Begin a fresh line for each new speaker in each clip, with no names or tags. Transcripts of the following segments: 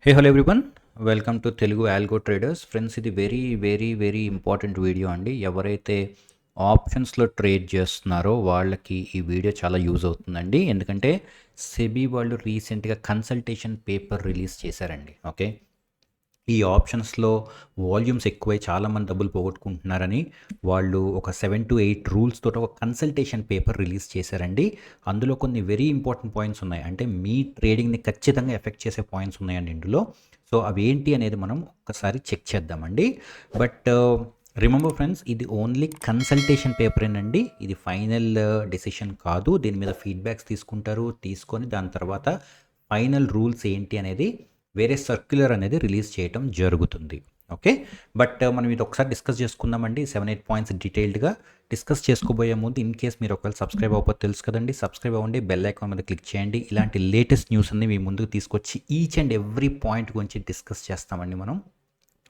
Hey hello everyone, welcome to Telugu algo traders. Friends, ఇది very important video అండి. ఎవరైతే ఆప్షన్స్లో ట్రేడ్ చేస్తున్నారో వాళ్ళకి ఈ వీడియో చాలా యూజ్ అవుతుందండి. ఎందుకంటే సెబీ వాళ్ళు రీసెంట్గా కన్సల్టేషన్ పేపర్ రిలీజ్ చేశారండి. ఓకే, ఈ ఆప్షన్స్లో వాల్యూమ్స్ ఎక్కువై చాలామంది డబ్బులు పోగొట్టుకుంటున్నారని వాళ్ళు ఒక 7 to 8 రూల్స్ తోటి ఒక కన్సల్టేషన్ పేపర్ రిలీజ్ చేశారండి. అందులో కొన్ని వెరీ ఇంపార్టెంట్ పాయింట్స్ ఉన్నాయి, అంటే మీ ట్రేడింగ్ని ఖచ్చితంగా ఎఫెక్ట్ చేసే పాయింట్స్ ఉన్నాయండి ఇందులో. సో అవి ఏంటి అనేది మనం ఒక్కసారి చెక్ చేద్దామండి. బట్ రిమెంబర్ ఫ్రెండ్స్, ఇది ఓన్లీ కన్సల్టేషన్ పేపరేనండి. ఇది ఫైనల్ డెసిషన్ కాదు. దీని మీద ఫీడ్బ్యాక్స్ తీసుకొని దాని తర్వాత ఫైనల్ రూల్స్ ఏంటి అనేది వేరే సర్క్యులర్ అనేది రిలీజ్ చేయటం జరుగుతుంది. ఓకే, బట్ మనం ఇది ఒకసారి డిస్కస్ చేసుకుందామండి. 7-8 పాయింట్స్ డీటెయిల్డ్గా డిస్కస్ చేసుకోబోయే ముందు, ఇన్ కేస్ మీరు ఒకవేళ సబ్స్క్రైబ్ అవ్వకపోతే తెలుసు కదండి, సబ్స్క్రైబ్ అవ్వండి, బెల్ ఐకాన్ మీద క్లిక్ చేయండి. ఇలాంటి లేటెస్ట్ న్యూస్ అన్ని మీ ముందుకు తీసుకొచ్చి ఈచ్ అండ్ ఎవ్రీ పాయింట్ గురించి డిస్కస్ చేస్తామండి మనం,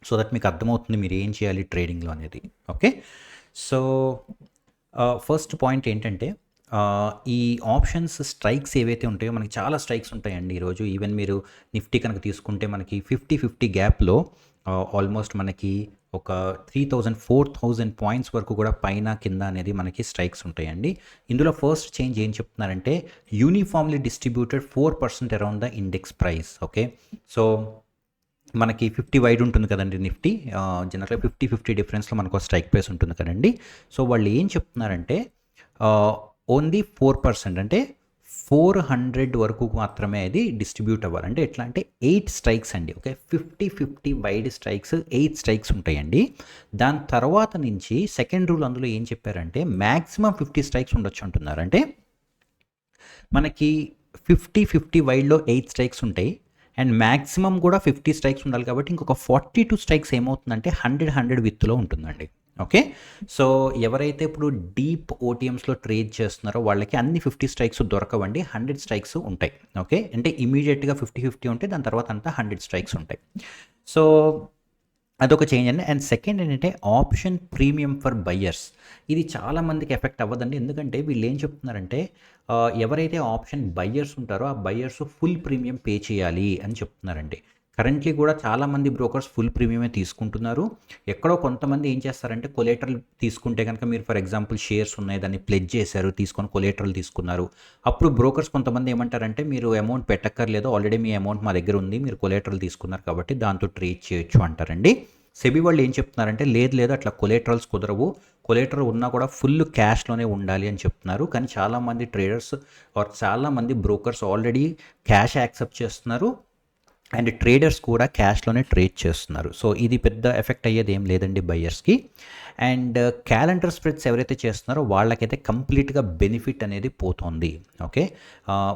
సో దట్ మీకు అర్థమవుతుంది మీరు ఏం చేయాలి ట్రేడింగ్లో అనేది. ఓకే, సో ఫస్ట్ పాయింట్ ఏంటంటే, ఈ ఆప్షన్స్ స్ట్రైక్స్ ఏవైతే ఉంటాయో, మనకి చాలా స్ట్రైక్స్ ఉంటాయండి ఈరోజు. ఈవెన్ మీరు నిఫ్టీ కనుక తీసుకుంటే మనకి 50-50 గ్యాప్లో ఆల్మోస్ట్ మనకి ఒక 3000-4000 పాయింట్స్ వరకు కూడా పైన కింద అనేది మనకి స్ట్రైక్స్ ఉంటాయండి. ఇందులో ఫస్ట్ చేంజ్ ఏం చెప్తున్నారంటే, uniformly distributed 4% around the index price. Okay, so మనకి 50 వైడ్ ఉంటుంది కదండి నిఫ్టీ, జనరల్గా 50-50 డిఫరెన్స్లో మనకు స్ట్రైక్ ప్రైస్ ఉంటుంది కదండి. సో వాళ్ళు ఏం చెప్తున్నారంటే, ఓన్లీ 4%, అంటే 400 వరకు మాత్రమే అది డిస్ట్రిబ్యూట్ అవ్వాలి. అంటే ఎట్లా అంటే 8 స్ట్రైక్స్ అండి. ఓకే, 50-50 వైడ్ స్ట్రైక్స్ 8 స్ట్రైక్స్ ఉంటాయండి. దాని తర్వాత నుంచి సెకండ్ రూల్ అందులో ఏం చెప్పారంటే, మ్యాక్సిమం 50 స్ట్రైక్స్ ఉండొచ్చు అంటున్నారు. అంటే మనకి 50-50 వైడ్లో 8 స్ట్రైక్స్ ఉంటాయి, అండ్ మ్యాక్సిమం కూడా 50 స్ట్రైక్స్ ఉండాలి. కాబట్టి ఇంకొక 42 స్ట్రైక్స్ ఏమవుతుందంటే 100 విత్లో ఉంటుందండి. ఓకే, సో ఎవరైతే ఇప్పుడు డీప్ ఓటీఎమ్స్లో ట్రేడ్ చేస్తున్నారో వాళ్ళకి అన్ని 50 స్ట్రైక్స్ దొరకవండి, 100 స్ట్రైక్స్ ఉంటాయి. ఓకే, అంటే ఇమీడియట్గా 50-50 ఉంటే దాని తర్వాత అంతా 100 స్ట్రైక్స్ ఉంటాయి. సో అదొక చేంజ్ అండి. అండ్ సెకండ్ ఏంటంటే, ఆప్షన్ ప్రీమియం ఫర్ బయ్యర్స్. ఇది చాలామందికి ఎఫెక్ట్ అవ్వదండి. ఎందుకంటే వీళ్ళు ఏం చెప్తున్నారంటే, ఎవరైతే ఆప్షన్ బయ్యర్స్ ఉంటారో ఆ బయ్యర్స్ ఫుల్ ప్రీమియం పే చేయాలి అని చెప్తున్నారండి. కరెంట్లీ కూడా చాలామంది బ్రోకర్స్ ఫుల్ ప్రీమియమే తీసుకుంటున్నారు. ఎక్కడో కొంతమంది ఏం చేస్తారంటే, కొలేటరల్ తీసుకుంటే కనుక, మీరు ఫర్ ఎగ్జాంపుల్ షేర్స్ ఉన్నాయి, దాన్ని ప్లెడ్జ్ చేశారు, తీసుకొని కొలేటరల్ తీసుకున్నారు. అప్పుడు బ్రోకర్స్ కొంతమంది ఏమంటారంటే, మీరు అమౌంట్ పెట్టక్కర్లేదు, ఆల్రెడీ మీ అమౌంట్ మా దగ్గర ఉంది, మీరు కొలేటరల్ తీసుకున్నారు కాబట్టి దాంతో ట్రేడ్ చేయొచ్చు అంటారండి. సెబీ వాళ్ళు ఏం చెప్తున్నారంటే, లేదు అట్లా కొలేటరల్స్ కుదరవు, కొలేటరల్ ఉన్నా కూడా ఫుల్ క్యాష్లోనే ఉండాలి అని చెప్తున్నారు. కానీ చాలామంది ట్రేడర్స్ ఆర్ చాలామంది బ్రోకర్స్ ఆల్రెడీ క్యాష్ యాక్సెప్ట్ చేస్తున్నారు, అండ్ ట్రేడర్స్ కూడా క్యాష్లోనే ట్రేడ్ చేస్తున్నారు. సో ఇది పెద్ద ఎఫెక్ట్ అయ్యేది ఏం లేదండి బయ్యర్స్కి. అండ్ క్యాలెండర్ స్ప్రెడ్స్ ఎవరైతే చేస్తున్నారో వాళ్ళకైతే కంప్లీట్గా బెనిఫిట్ అనేది పోతుంది. ఓకే,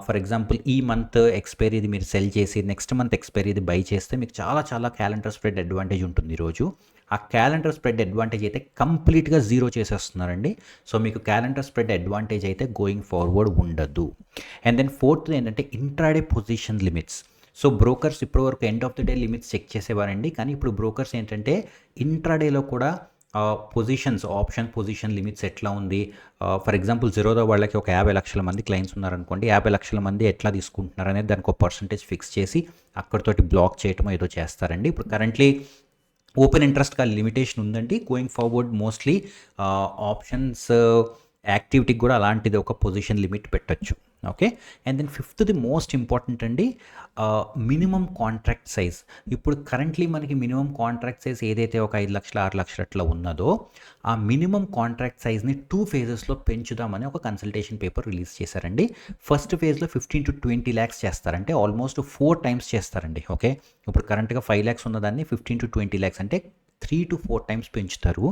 ఫర్ ఎగ్జాంపుల్ ఈ మంత్ ఎక్స్పైరీది మీరు సెల్ చేసి నెక్స్ట్ మంత్ ఎక్స్పైరీది బై చేస్తే మీకు చాలా క్యాలెండర్ స్ప్రెడ్ అడ్వాంటేజ్ ఉంటుంది ఈరోజు. ఆ క్యాలెండర్ స్ప్రెడ్ అడ్వాంటేజ్ అయితే కంప్లీట్గా జీరో చేసేస్తున్నారండి. సో మీకు క్యాలెండర్ స్ప్రెడ్ అడ్వాంటేజ్ అయితే గోయింగ్ ఫార్వర్డ్ ఉండదు. అండ్ దెన్ ఫోర్త్ ఏంటంటే, intraday position limits. So brokers ఇప్పటివరకు end of the day limits check చేసేవారండి, కానీ ఇప్పుడు బ్రోకర్స్ ఏంటంటే ఇంట్రాడేలో కూడా పొజిషన్స్, ఆప్షన్ పొజిషన్ లిమిట్స్ ఎట్లా ఉంది. ఫర్ ఎగ్జాంపుల్ జీరోదా వాళ్ళకి ఒక 50 లక్షల మంది క్లయింట్స్ ఉన్నారనుకోండి, 50 లక్షల మంది ఎట్లా తీసుకుంటున్నారు అనేది దానికి ఒక పర్సంటేజ్ ఫిక్స్ చేసి అక్కడితోటి బ్లాక్ చేయటం ఏదో చేస్తారండి. ఇప్పుడు కరెంట్లీ ఓపెన్ ఇంట్రెస్ట్గా లిమిటేషన్ ఉందండి. గోయింగ్ ఫార్వర్డ్ మోస్ట్లీ ఆప్షన్స్ యాక్టివిటీకి కూడా అలాంటిది ఒక పొజిషన్ లిమిట్ పెట్టచ్చు. ఓకే, అండ్ దెన్ ఫిఫ్త్ది మోస్ట్ ఇంపార్టెంట్ అండి, మినిమం కాంట్రాక్ట్ సైజ్. ఇప్పుడు కరెంట్లీ మనకి మినిమం కాంట్రాక్ట్ సైజ్ ఏదైతే ఒక 5 లక్షలు 6 లక్షలు అట్లా ఉన్నదో, ఆ మినిమం కాంట్రాక్ట్ సైజ్ని 2 ఫేజెస్లో పెంచుదామని ఒక కన్సల్టేషన్ పేపర్ రిలీజ్ చేశారండి. ఫస్ట్ ఫేజ్లో 15 to 20 lakhs చేస్తారంటే ఆల్మోస్ట్ 4 times చేస్తారండి. ఓకే, ఇప్పుడు కరెంట్గా 5 lakhs ఉన్నదాన్ని 15 to 20 lakhs అంటే 3 to 4 times పెంచుతారు.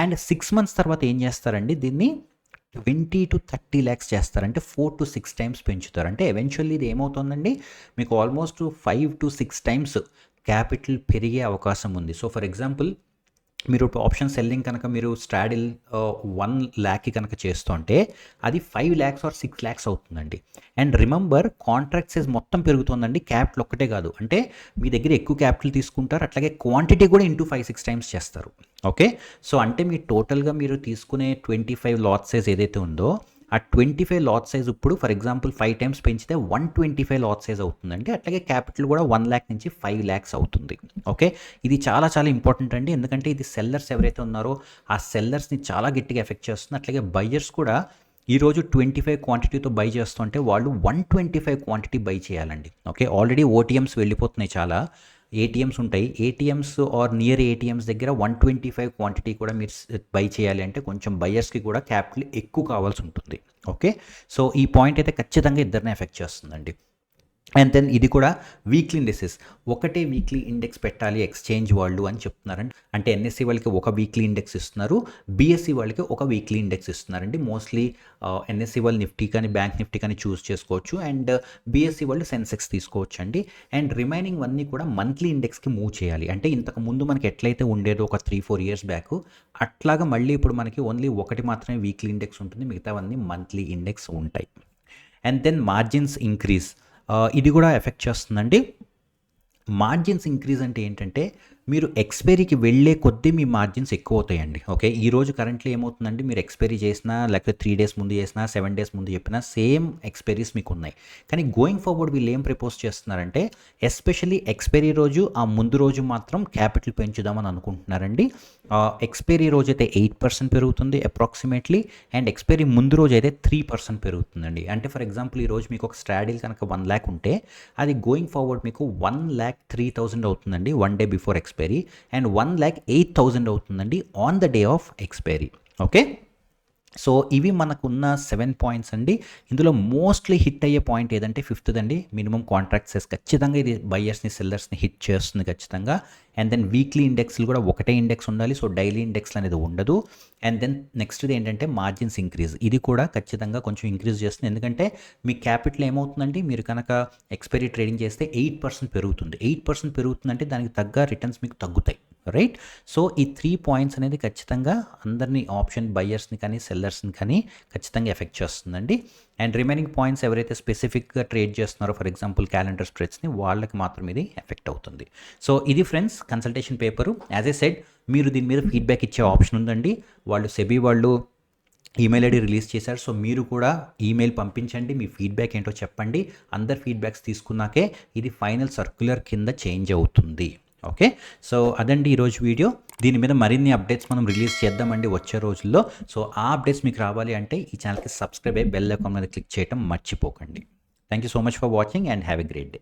అండ్ 6 months తర్వాత ఏం చేస్తారండి, దీన్ని 20 to 30 lakhs చేస్తారంటే 4 to 6 times పెంచుతారు. అంటే ఎవెన్చువల్లీ ఇది ఏమవుతుందండి, మీకు ఆల్మోస్ట్ 5 to 6 times క్యాపిటల్ పెరిగే అవకాశం ఉంది. సో ఫర్ ఎగ్జాంపుల్, మీరు ఆప్షన్ సెల్లింగ్ కనుక మీరు స్ట్రాడిల్ 1 lakh కనుక చేస్తుంటే అది 5 lakhs or 6 lakhs అవుతుందండి. అండ్ రిమెంబర్, కాంట్రాక్ట్ సైజ్ మొత్తం పెరుగుతుందండి, క్యాపిటల్ ఒక్కటే కాదు. అంటే మీ దగ్గర ఎక్కువ క్యాపిటల్ తీసుకుంటారు, అట్లాగే క్వాంటిటీ కూడా ఇంటూ 5-6 times చేస్తారు. ఓకే, సో అంటే మీ టోటల్గా మీరు తీసుకునే 25 లాట్ సైజ్ ఏదైతే ఉందో ఆ 25 లాట్ సైజ్ ఇప్పుడు ఫర్ ఎగ్జాంపుల్ 5 టైమ్స్ పెంచితే 125 లాట్ సైజ్ అవుతుందండి. అట్లాగే క్యాపిటల్ కూడా 1 lakh నుంచి 5 lakhs అవుతుంది. ఓకే, ఇది చాలా చాలా ఇంపార్టెంట్ అండి. ఎందుకంటే ఇది సెల్లర్స్ ఎవరైతే ఉన్నారో ఆ సెల్లర్స్ని చాలా గట్టిగా ఎఫెక్ట్ చేస్తుంది. అట్లాగే బయ్యర్స్ కూడా ఈరోజు 25 క్వాంటిటీతో బై చేస్తుంటే వాళ్ళు 125 క్వాంటిటీ బై చేయాలండి. ఓకే, ఆల్రెడీ ఓటీఎమ్స్ వెళ్ళిపోతున్నాయి, చాలా ఏటీఎమ్స్ ఉంటాయి. ఏటీఎమ్స్ ఆర్ నియర్ ఏటీఎమ్స్ దగ్గర 125 క్వాంటిటీ కూడా మీరు బై చేయాలి అంటే కొంచెం బయ్యర్స్కి కూడా క్యాపిటల్ ఎక్కువ కావాల్సి ఉంటుంది. ఓకే, సో ఈ పాయింట్ అయితే ఖచ్చితంగా ఇద్దరిని ఎఫెక్ట్ చేస్తుందండి. అండ్ దెన్ ఇది కూడా వీక్లీ ఇండెక్సెస్, ఒకటే వీక్లీ ఇండెక్స్ పెట్టాలి ఎక్స్చేంజ్ వాళ్ళు అని చెప్తున్నారండి. అంటే ఎన్ఎస్సి వాళ్ళకి ఒక వీక్లీ ఇండెక్స్ ఇస్తున్నారు, బీఎస్సీ వాళ్ళకి ఒక వీక్లీ ఇండెక్స్ ఇస్తున్నారండి. మోస్ట్లీ ఎన్ఎస్సి వాళ్ళు నిఫ్టీ కానీ బ్యాంక్ నిఫ్టీ కానీ చూస్ చేసుకోవచ్చు, అండ్ బీఎస్సీ వాళ్ళు సెన్సెక్స్ తీసుకోవచ్చు అండి. అండ్ రిమైనింగ్ అన్నీ కూడా మంత్లీ ఇండెక్స్కి మూవ్ చేయాలి. అంటే ఇంతకు ముందు మనకి ఎట్లయితే ఉండేదో ఒక 3-4 years బ్యాక్, అట్లాగా మళ్ళీ ఇప్పుడు మనకి ఓన్లీ ఒకటి మాత్రమే వీక్లీ ఇండెక్స్ ఉంటుంది, మిగతావన్నీ మంత్లీ ఇండెక్స్ ఉంటాయి. అండ్ దెన్ మార్జిన్స్ ఇంక్రీజ్, ఇది కూడా ఎఫెక్ట్ చేస్తుందండి. మార్జిన్స్ ఇంక్రీజ్ అంటే ఏంటంటే మీరు ఎక్స్పైరీకి వెళ్ళే కొద్దీ మీ మార్జిన్స్ ఎక్కువ అవుతాయండి. ఓకే, ఈరోజు కరెంట్లీ ఏమవుతుందండి, మీరు ఎక్స్పైరీ చేసినా లేకపోతే 3 days ముందు చేసినా 7 days ముందు చెప్పినా సేమ్ ఎక్స్పైరీస్ మీకు ఉన్నాయి. కానీ గోయింగ్ ఫార్వర్డ్ వీళ్ళు ఏం ప్రపోజ్ చేస్తున్నారంటే ఎస్పెషల్లీ ఎక్స్పైరీ రోజు ఆ ముందు రోజు మాత్రం క్యాపిటల్ పెంచుదామని అనుకుంటున్నారండి. ఎక్స్పైరీ రోజు అయితే 8% పెరుగుతుంది అప్రాక్సిమేట్లీ, అండ్ ఎక్స్పైరీ ముందు రోజు అయితే 3% పెరుగుతుందండి. అంటే ఫర్ ఎగ్జాంపుల్ ఈరోజు మీకు ఒక స్ట్రాడిల్ కనుక 1 lakh ఉంటే అది గోయింగ్ ఫార్వర్డ్ మీకు 1,03,000 అవుతుందండి 1 day బిఫోర్ ఎక్స్పైరీ, అండ్ 1,08,000 అవుతుందండి on the day of expiry. Okay, so ఇవి మనకున్న 7 points అండి. ఇందులో మోస్ట్లీ హిట్ అయ్యే పాయింట్ ఏదంటే 5th అండి, మినిమం కాంట్రాక్ట్ సైజ్. ఖచ్చితంగా ఇది బయ్యర్స్ని సెల్లర్స్ని హిట్ చేస్తుంది ఖచ్చితంగా. అండ్ దెన్ వీక్లీ ఇండెక్స్లు కూడా ఒకటే ఇండెక్స్ ఉండాలి, సో డైలీ ఇండెక్స్లు అనేది ఉండదు. అండ్ దెన్ నెక్స్ట్ది ఏంటంటే మార్జిన్స్ ఇంక్రీజ్, ఇది కూడా ఖచ్చితంగా కొంచెం ఇంక్రీజ్ చేస్తుంది. ఎందుకంటే మీ క్యాపిటల్ ఏమవుతుందండి, మీరు కనుక ఎక్స్పైరీ ట్రేడింగ్ చేస్తే 8% పెరుగుతుంది. 8% పెరుగుతుందంటే దానికి తగ్గ రిటర్న్స్ మీకు తగ్గుతాయి, రైట్? సో ఈ 3 points అనేది ఖచ్చితంగా అందరినీ ఆప్షన్ బయ్యర్స్ని కానీ సెల్లర్స్ని కానీ ఖచ్చితంగా ఎఫెక్ట్ చేస్తుందండి. అండ్ రిమైనింగ్ పాయింట్స్ ఎవరైతే స్పెసిఫిక్గా ట్రేడ్ చేస్తున్నారో ఫర్ ఎగ్జాంపుల్ క్యాలెండర్ స్ప్రెడ్స్ని, వాళ్ళకి మాత్రం ఇది ఎఫెక్ట్ అవుతుంది. సో ఇది friends consultation paper. As a said మీరు దీని మీద ఫీడ్బ్యాక్ ఇచ్చే ఆప్షన్ ఉందండి. వాళ్ళు సెబీ వాళ్ళు ఈమెయిల్ ఐడి రిలీజ్ చేశారు, సో మీరు కూడా ఈమెయిల్ పంపించండి, మీ ఫీడ్బ్యాక్ ఏంటో చెప్పండి. అందరి ఫీడ్బ్యాక్స్ తీసుకున్నాకే ఇది ఫైనల్ సర్క్యులర్ కింద చేంజ్ అవుతుంది. ఓకే, సో అదండి ఈరోజు వీడియో. దీని మీద మరిన్ని అప్డేట్స్ మనం రిలీజ్ చేద్దామండి వచ్చే రోజుల్లో. సో ఆ అప్డేట్స్ మీకు రావాలి అంటే ఈ ఛానల్కి సబ్స్క్రైబ్ అయ్యి బెల్ ఐకాన్ మీద క్లిక్ చేయడం మర్చిపోకండి. Thank you so much for watching and have a great day.